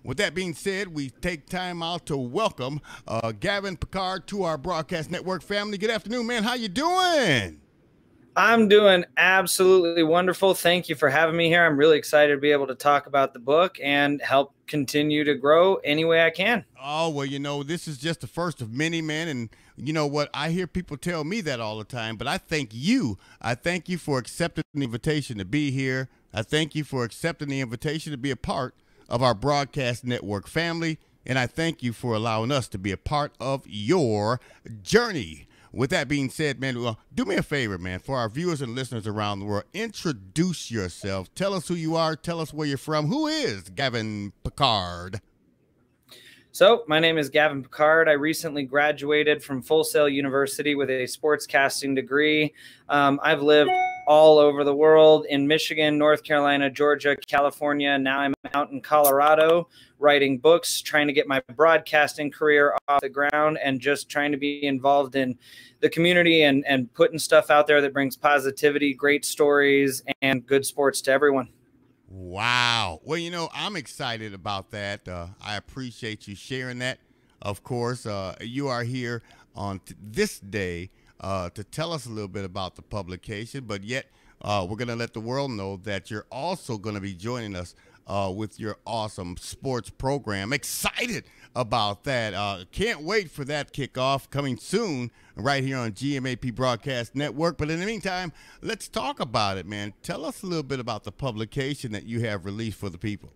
with that being said, we take time out to welcome Gavin Picard to our broadcast network family. Good afternoon, man. How you doing? I'm doing absolutely wonderful. Thank you for having me here. I'm really excited to be able to talk about the book and help continue to grow any way I can. Oh, well, this is just the first of many, man. And you know what? I hear people tell me that all the time, but I thank you. I thank you for accepting the invitation to be here. I thank you for accepting the invitation to be a part of our broadcast network family. And I thank you for allowing us to be a part of your journey. With that being said, man, well, do me a favor, man, for our viewers and listeners around the world, introduce yourself. Tell us who you are. Tell us where you're from. Who is Gavin Pickard? So my name is Gavin Picard. I recently graduated from Full Sail University with a sportscasting degree. I've lived all over the world in Michigan, North Carolina, Georgia, California. Now I'm out in Colorado writing books, trying to get my broadcasting career off the ground and just trying to be involved in the community and putting stuff out there that brings positivity, great stories, and good sports to everyone. Wow. Well, I'm excited about that. I appreciate you sharing that. Of course, you are here on this day to tell us a little bit about the publication, but yet we're going to let the world know that you're also going to be joining us with your awesome sports program. Excited about that. Can't wait for that kickoff coming soon right here on GMAP Broadcast Network. But in the meantime, let's talk about it, man. Tell us a little bit about the publication that you have released for the people.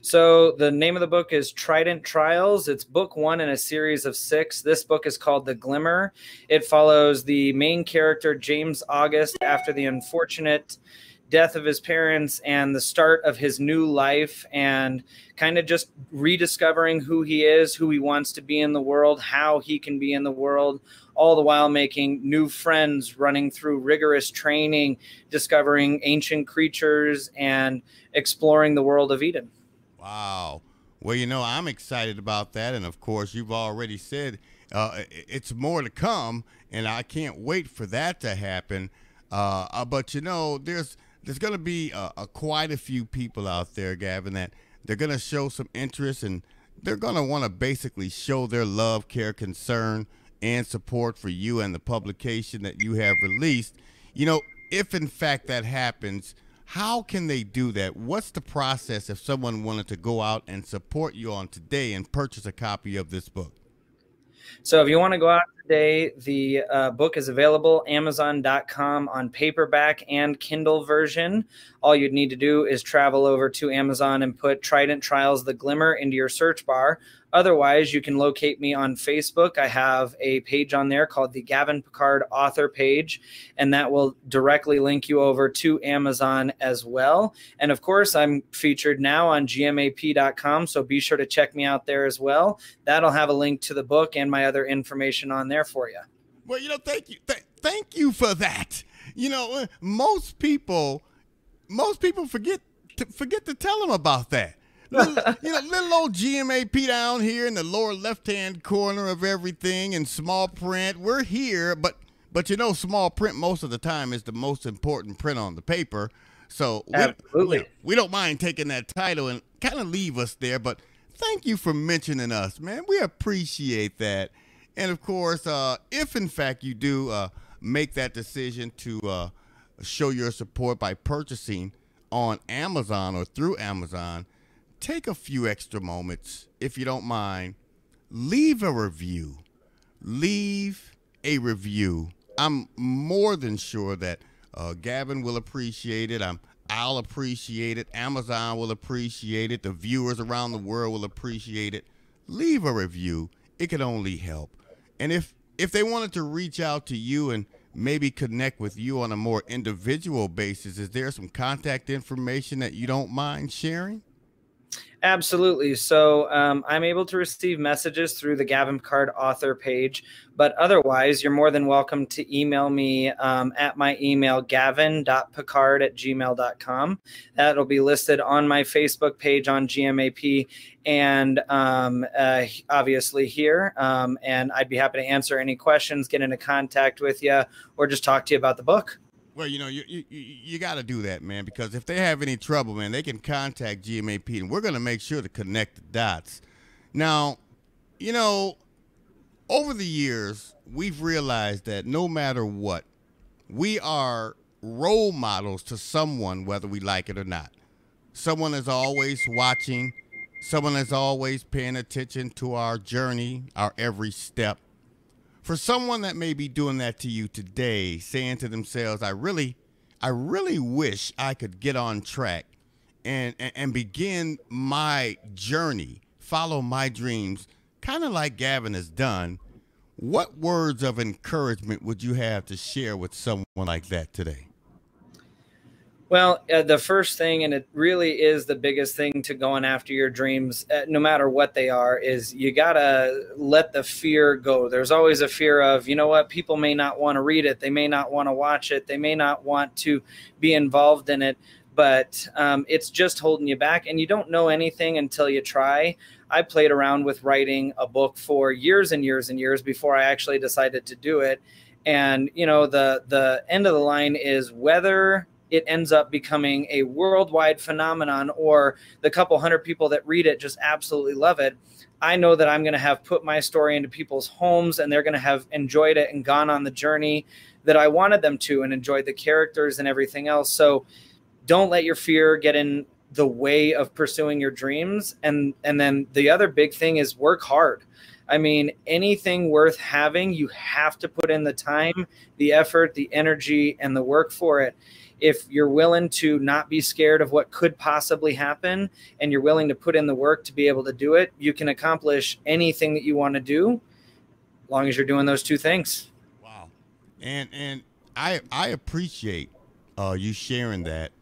So the name of the book is Trident Trials. It's book 1 in a series of 6. This book is called The Glimmer. It follows the main character, James August, after the unfortunate death of his parents and the start of his new life, and kind of just rediscovering who he is, who he wants to be in the world, how he can be in the world, all the while making new friends, running through rigorous training, discovering ancient creatures, and exploring the world of Eden. Wow. Well, I'm excited about that. And of course, you've already said it's more to come, and I can't wait for that to happen. But there's going to be quite a few people out there, Gavin, that they're going to show some interest, and they're going to want to basically show their love, care, concern, and support for you and the publication that you have released. If in fact that happens, how can they do that? What's the process if someone wanted to go out and support you on today and purchase a copy of this book? So if you want to go out today, the book is available Amazon.com on paperback and Kindle version. All you'd need to do is travel over to Amazon and put Trident Trials The Glimmer into your search bar. Otherwise, you can locate me on Facebook. I have a page on there called the Gavin Picard author page, and that will directly link you over to Amazon as well. And of course, I'm featured now on GMAP.com, so be sure to check me out there as well. That'll have a link to the book and my other information on there for you. Well, thank you. Thank you for that. Most people forget to tell them about that. Little old GMAP down here in the lower left-hand corner of everything in small print. We're here, but small print most of the time is the most important print on the paper. So we don't mind taking that title and kind of leave us there. But thank you for mentioning us, man. We appreciate that. And of course, if in fact you do make that decision to show your support by purchasing on Amazon or through Amazon, take a few extra moments, if you don't mind, leave a review. Leave a review. I'm more than sure that Gavin will appreciate it. I'll appreciate it. Amazon will appreciate it. The viewers around the world will appreciate it. Leave a review. It can only help. And if they wanted to reach out to you and maybe connect with you on a more individual basis, is there some contact information that you don't mind sharing? Absolutely. So I'm able to receive messages through the Gavin Picard author page, but otherwise you're more than welcome to email me at my email, gavin.picard@gmail.com. That'll be listed on my Facebook page on GMAP and obviously here. And I'd be happy to answer any questions, get into contact with you, or just talk to you about the book. Well, you got to do that, man, because if they have any trouble, man, they can contact GMAP, and we're going to make sure to connect the dots. Now, over the years, we've realized that no matter what, we are role models to someone, whether we like it or not. Someone is always watching. Someone is always paying attention to our journey, our every step. For someone that may be doing that to you today, saying to themselves, I really wish I could get on track and begin my journey, follow my dreams, kind of like Gavin has done, what words of encouragement would you have to share with someone like that today? Well, the first thing, and it really is the biggest thing to going after your dreams, no matter what they are, is you got to let the fear go. There's always a fear of, people may not want to read it. They may not want to watch it. They may not want to be involved in it, but it's just holding you back, and you don't know anything until you try. I played around with writing a book for years and years and years before I actually decided to do it. And, the end of the line is whether it ends up becoming a worldwide phenomenon or the couple hundred people that read it just absolutely love it. I know that I'm going to have put my story into people's homes, and they're going to have enjoyed it and gone on the journey that I wanted them to and enjoyed the characters and everything else. So don't let your fear get in the way of pursuing your dreams. And then the other big thing is work hard. I mean, anything worth having, you have to put in the time, the effort, the energy, and the work for it. If you're willing to not be scared of what could possibly happen, and you're willing to put in the work to be able to do it, you can accomplish anything that you want to do, as long as you're doing those two things. Wow. And I appreciate you sharing that.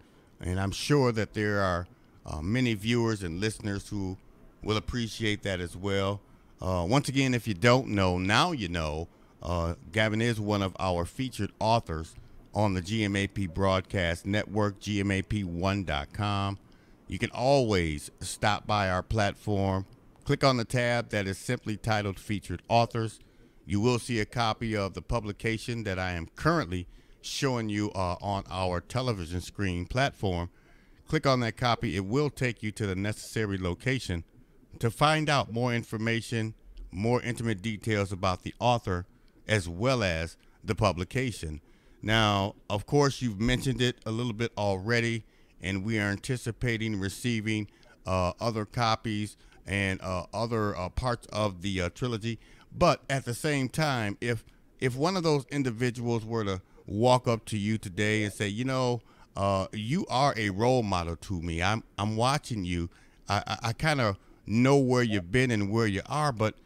And I'm sure that there are many viewers and listeners who will appreciate that as well. Once again, if you don't know, now you know. Gavin is one of our featured authors on the GMAP Broadcast Network, GMAP1.com. You can always stop by our platform. Click on the tab that is simply titled Featured Authors. You will see a copy of the publication that I am currently showing you on our television screen platform. Click on that copy. It will take you to the necessary location to find out more information, more intimate details about the author, as well as the publication. Now, of course, you've mentioned it a little bit already, and we are anticipating receiving other copies and other parts of the trilogy. But at the same time, if one of those individuals were to walk up to you today and say, you are a role model to me. I'm watching you. I kind of know where you've been and where you are, but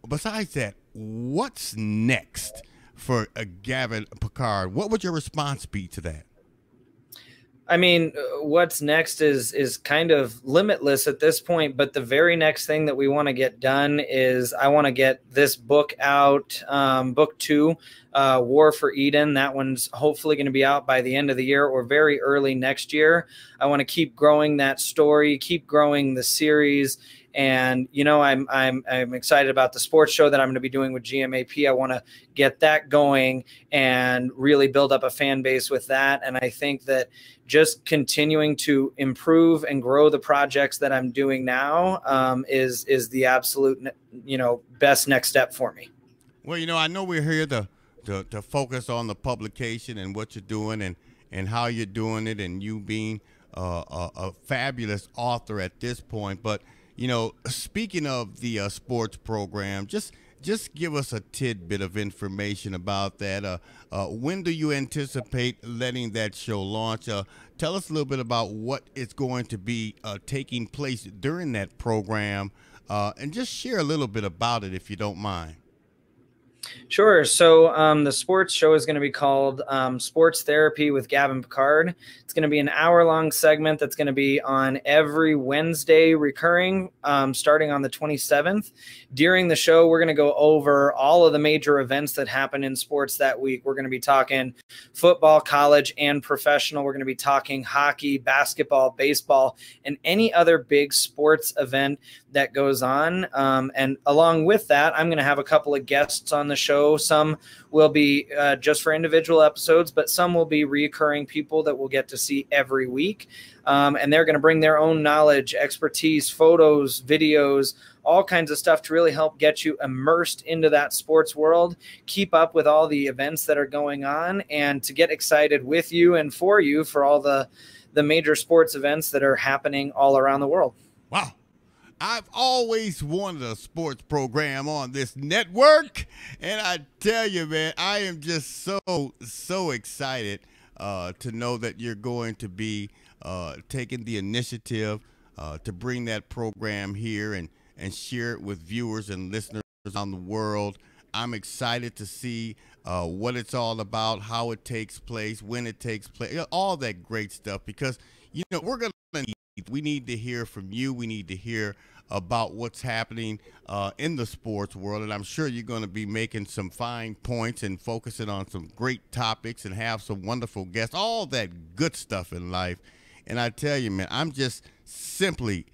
besides that, what's next for Gavin Pickard? What would your response be to that? I mean, what's next is kind of limitless at this point, but the very next thing that we want to get done is I want to get this book out, book 2, War for Eden. That one's hopefully going to be out by the end of the year or very early next year. I want to keep growing that story, keep growing the series. And, I'm excited about the sports show that I'm going to be doing with GMAP. I want to get that going and really build up a fan base with that. And I think that just continuing to improve and grow the projects that I'm doing now is the absolute, best next step for me. Well, I know we're here to focus on the publication and what you're doing and how you're doing it, and you being a fabulous author at this point. But speaking of the sports program, just give us a tidbit of information about that. When do you anticipate letting that show launch? Tell us a little bit about what is going to be taking place during that program, and just share a little bit about it if you don't mind. Sure. So the sports show is going to be called Sports Therapy with Gavin Picard. It's going to be an hour-long segment that's going to be on every Wednesday recurring, starting on the 27th. During the show, we're going to go over all of the major events that happen in sports that week. We're going to be talking football, college, and professional. We're going to be talking hockey, basketball, baseball, and any other big sports event that goes on. And along with that, I'm going to have a couple of guests on the the show. Some will be just for individual episodes, but some will be recurring people that we'll get to see every week. And they're going to bring their own knowledge, expertise, photos, videos, all kinds of stuff to really help get you immersed into that sports world, keep up with all the events that are going on, and to get excited with you and for you for all the major sports events that are happening all around the world. Wow. I've always wanted a sports program on this network, and I tell you, man, I am just so excited to know that you're going to be taking the initiative to bring that program here and share it with viewers and listeners around the world. I'm excited to see what it's all about, how it takes place, when it takes place, all that great stuff, because, we need to hear from you. We need to hear about what's happening in the sports world, and I'm sure you're going to be making some fine points and focusing on some great topics and have some wonderful guests, all that good stuff in life. And I tell you, man, I'm just simply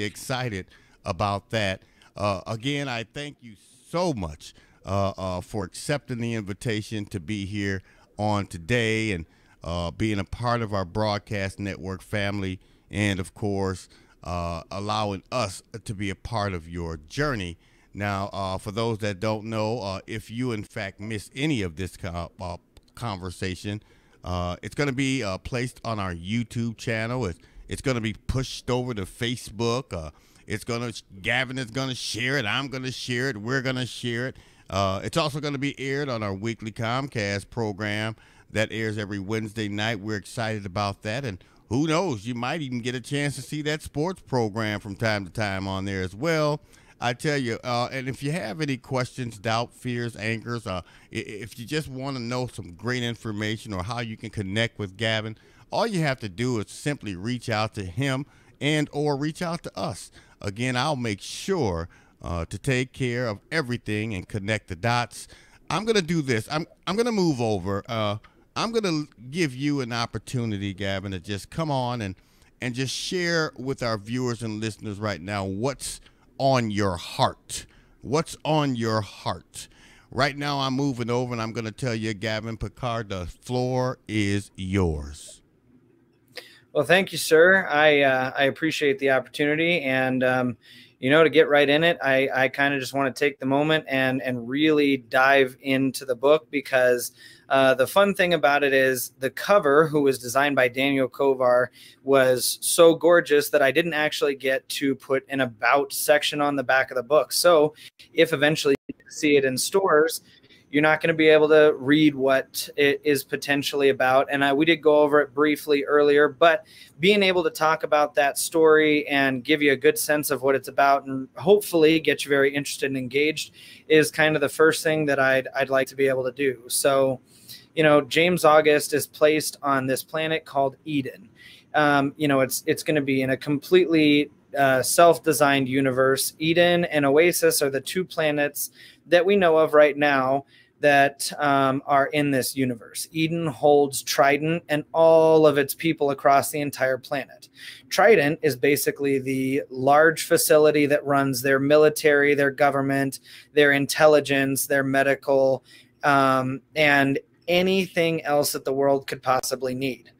excited about that. Again, I thank you so much for accepting the invitation to be here on today and being a part of our broadcast network family, and of course allowing us to be a part of your journey. Now, for those that don't know, if you in fact miss any of this conversation, it's going to be placed on our YouTube channel. It's going to be pushed over to Facebook. Gavin is going to share it. I'm going to share it. We're going to share it. It's also going to be aired on our weekly Comcast program that airs every Wednesday night. We're excited about that. And who knows, you might even get a chance to see that sports program from time to time on there as well. I tell you, and if you have any questions, doubt, fears, anchors, if you just want to know some great information or how you can connect with Gavin, all you have to do is simply reach out to him and or reach out to us. Again, I'll make sure to take care of everything and connect the dots. I'm going to do this. I'm going to move over. I'm going to give you an opportunity, Gavin, to just come on and just share with our viewers and listeners right now what's on your heart. What's on your heart? Right now, I'm moving over, and I'm going to tell you, Gavin Picard, the floor is yours. Well, thank you, sir. I appreciate the opportunity, and to get right in it, I kind of just want to take the moment and really dive into the book, because the fun thing about it is the cover, who was designed by Daniel Kovar, was so gorgeous that I didn't actually get to put an about section on the back of the book. So if eventually you see it in stores, you're not going to be able to read what it is potentially about. And we did go over it briefly earlier, but being able to talk about that story and give you a good sense of what it's about and hopefully get you very interested and engaged is kind of the first thing that I'd like to be able to do. So, James August is placed on this planet called Eden. It's going to be in a completely self-designed universe. Eden and Oasis are the two planets that we know of right now that are in this universe. Eden holds Trident and all of its people across the entire planet. Trident is basically the large facility that runs their military, their government, their intelligence, their medical, and anything else that the world could possibly need.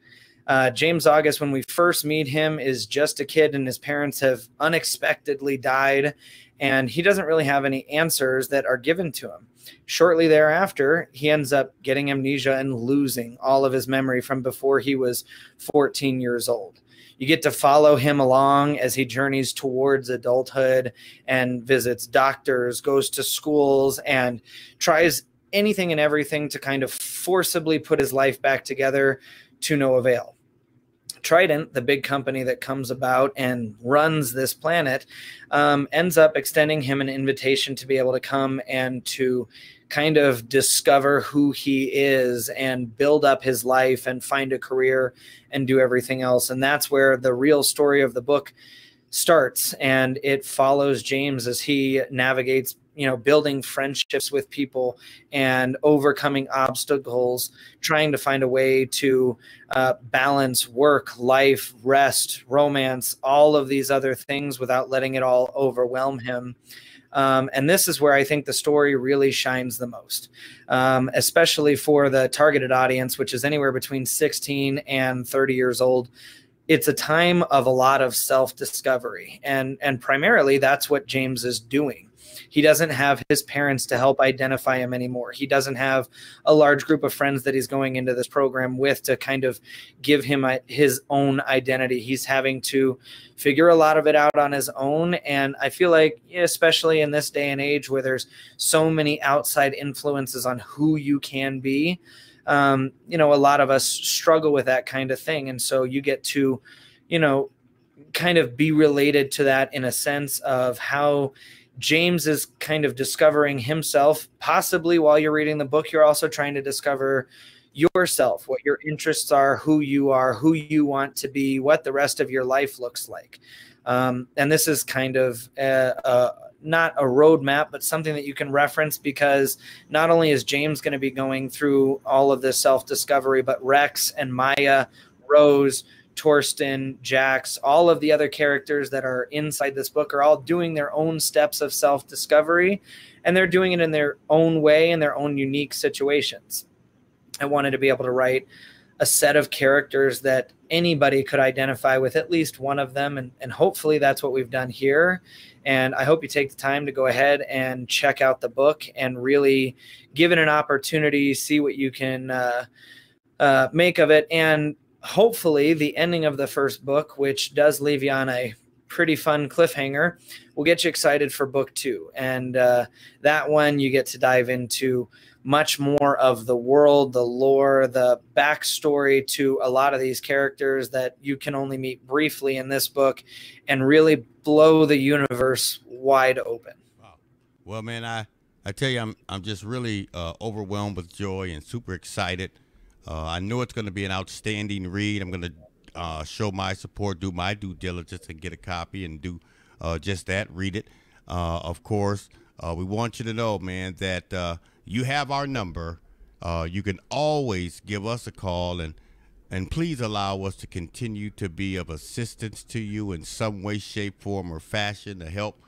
James August, when we first meet him, is just a kid, and his parents have unexpectedly died, and he doesn't really have any answers that are given to him. Shortly thereafter, he ends up getting amnesia and losing all of his memory from before he was 14 years old. You get to follow him along as he journeys towards adulthood and visits doctors, goes to schools, and tries anything and everything to kind of forcibly put his life back together, to no avail. Trident, the big company that comes about and runs this planet, ends up extending him an invitation to be able to come and to kind of discover who he is and build up his life and find a career and do everything else. And that's where the real story of the book starts, and it follows James as he navigates building friendships with people and overcoming obstacles, trying to find a way to balance work, life, rest, romance, all of these other things without letting it all overwhelm him. And this is where I think the story really shines the most, especially for the targeted audience, which is anywhere between 16 and 30 years old. It's a time of a lot of self-discovery, and primarily that's what James is doing. He doesn't have his parents to help identify him anymore. He doesn't have a large group of friends that he's going into this program with to kind of give him his own identity. He's having to figure a lot of it out on his own. And I feel like, especially in this day and age where there's so many outside influences on who you can be, a lot of us struggle with that kind of thing. And so you get to, kind of be related to that in a sense of how James is kind of discovering himself. Possibly while you're reading the book, you're also trying to discover yourself, what your interests are, who you want to be, what the rest of your life looks like. And this is kind of not a roadmap, but something that you can reference, because not only is James going to be going through all of this self-discovery, but Rex and Maya, Rose, Torsten, Jax, all of the other characters that are inside this book are all doing their own steps of self-discovery, and they're doing it in their own way, in their own unique situations. I wanted to be able to write a set of characters that anybody could identify with at least one of them, and hopefully that's what we've done here. And I hope you take the time to go ahead and check out the book and really give it an opportunity, see what you can make of it. And hopefully the ending of the first book, which does leave you on a pretty fun cliffhanger, will get you excited for book 2. And that one, you get to dive into much more of the world, the lore, the backstory to a lot of these characters that you can only meet briefly in this book, and really blow the universe wide open. Wow. Well, man, I tell you, I'm just really overwhelmed with joy and super excited. I know it's going to be an outstanding read. I'm going to show my support, do my due diligence, and get a copy and do just that, read it. Of course, we want you to know, man, that you have our number. You can always give us a call, and please allow us to continue to be of assistance to you in some way, shape, form, or fashion to help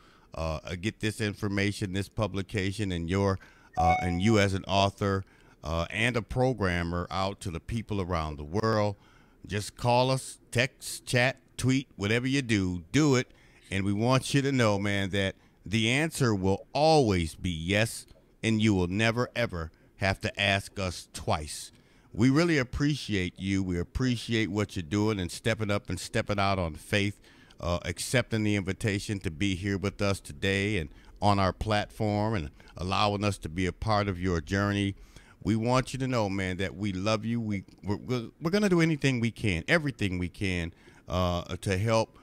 get this information, this publication, and you as an author and a programmer out to the people around the world. Just call us, text, chat, tweet, whatever you do, do it. And we want you to know, man, that the answer will always be yes, and you will never, ever have to ask us twice. We really appreciate you. We appreciate what you're doing and stepping up and stepping out on faith, accepting the invitation to be here with us today and on our platform and allowing us to be a part of your journey. We want you to know, man, that we love you. We're going to do anything we can, everything we can to help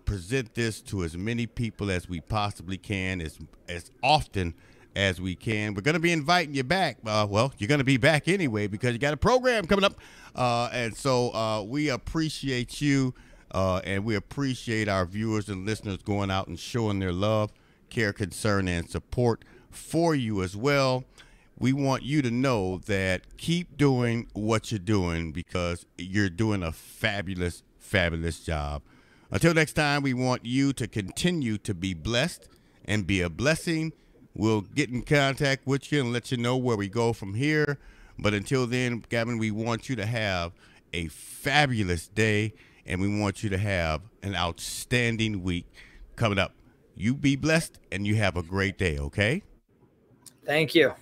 present this to as many people as we possibly can, as often as we can. We're going to be inviting you back. Well, you're going to be back anyway because you got a program coming up. And so we appreciate you, and we appreciate our viewers and listeners going out and showing their love, care, concern, and support for you as well. We want you to know that keep doing what you're doing because you're doing a fabulous, fabulous job. Until next time, we want you to continue to be blessed and be a blessing. We'll get in contact with you and let you know where we go from here. But until then, Gavin, we want you to have a fabulous day, and we want you to have an outstanding week coming up. You be blessed, and you have a great day, okay? Thank you.